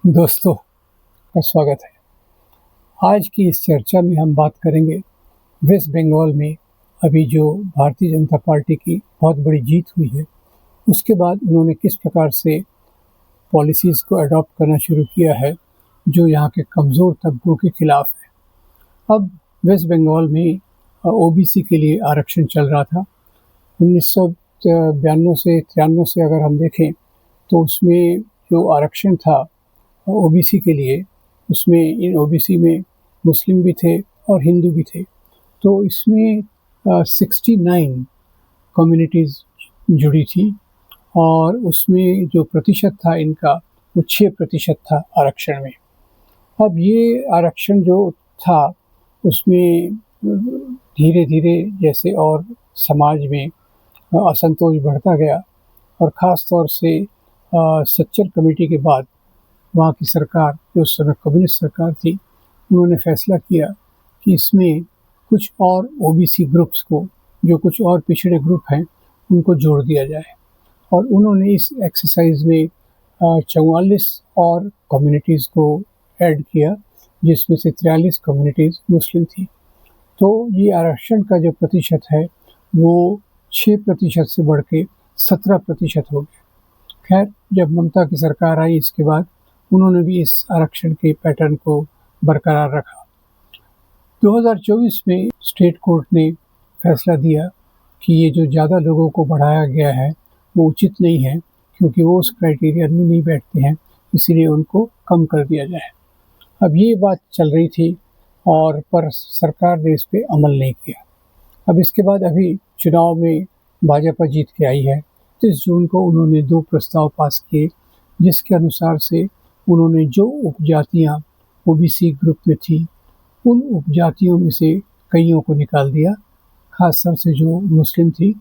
दोस्तों का स्वागत है। आज की इस चर्चा में हम बात करेंगे वेस्ट बंगाल में अभी जो भारतीय जनता पार्टी की बहुत बड़ी जीत हुई है, उसके बाद उन्होंने किस प्रकार से पॉलिसीज़ को अडॉप्ट करना शुरू किया है जो यहाँ के कमज़ोर तबकों के खिलाफ है। अब वेस्ट बंगाल में ओबीसी के लिए आरक्षण चल रहा था। 1992 से 93 से अगर हम देखें तो उसमें जो आरक्षण था ओबीसी के लिए, उसमें इन ओबीसी में मुस्लिम भी थे और हिंदू भी थे। तो इसमें 69 कम्युनिटीज़ जुड़ी थी और उसमें जो प्रतिशत था इनका वो 6% था आरक्षण में। अब ये आरक्षण जो था उसमें धीरे-धीरे जैसे और समाज में असंतोष बढ़ता गया और ख़ास तौर से सच्चर कमेटी के बाद वहाँ की सरकार, जो उस समय कम्युनिस्ट सरकार थी, उन्होंने फैसला किया कि इसमें कुछ और ओबीसी ग्रुप्स को, जो कुछ और पिछड़े ग्रुप हैं, उनको जोड़ दिया जाए। और उन्होंने इस एक्सरसाइज में 44 और कम्युनिटीज़ को ऐड किया, जिसमें से 43 कम्युनिटीज़ मुस्लिम थी। तो ये आरक्षण का जो प्रतिशत है वो 6% से बढ़ के 17% हो गया। खैर, जब ममता की सरकार आई इसके बाद उन्होंने भी इस आरक्षण के पैटर्न को बरकरार रखा। 2024 में स्टेट कोर्ट ने फैसला दिया कि ये जो ज़्यादा लोगों को बढ़ाया गया है वो उचित नहीं है, क्योंकि वो उस क्राइटेरिया में नहीं बैठते हैं, इसीलिए उनको कम कर दिया जाए। अब ये बात चल रही थी और पर सरकार ने इस पे अमल नहीं किया। अब इसके बाद अभी चुनाव में भाजपा जीत के आई है। 30 जून को उन्होंने 2 प्रस्ताव पास किए, जिसके अनुसार से उन्होंने जो उपजातियाँ ओबीसी ग्रुप में थी, उन उपजातियों में से कईयों को निकाल दिया, खासतौर से जो मुस्लिम थी,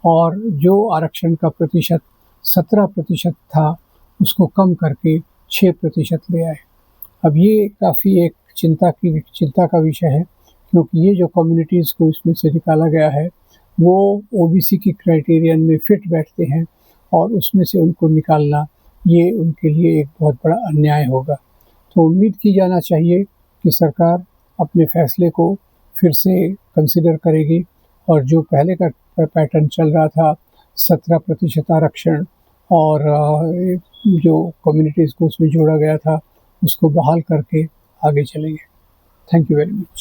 और जो आरक्षण का प्रतिशत 17% था उसको कम करके 6% ले आए। अब ये काफ़ी एक चिंता का विषय है, क्योंकि ये जो कम्युनिटीज़ को इसमें से निकाला गया है वो ओबीसी की क्राइटेरियन में फिट बैठते हैं और उसमें से उनको निकालना ये उनके लिए एक बहुत बड़ा अन्याय होगा। तो उम्मीद की जाना चाहिए कि सरकार अपने फैसले को फिर से कंसिडर करेगी और जो पहले का पैटर्न चल रहा था 17% आरक्षण और जो कम्युनिटीज़ को उसमें जोड़ा गया था उसको बहाल करके आगे चलेंगे। Thank you very much.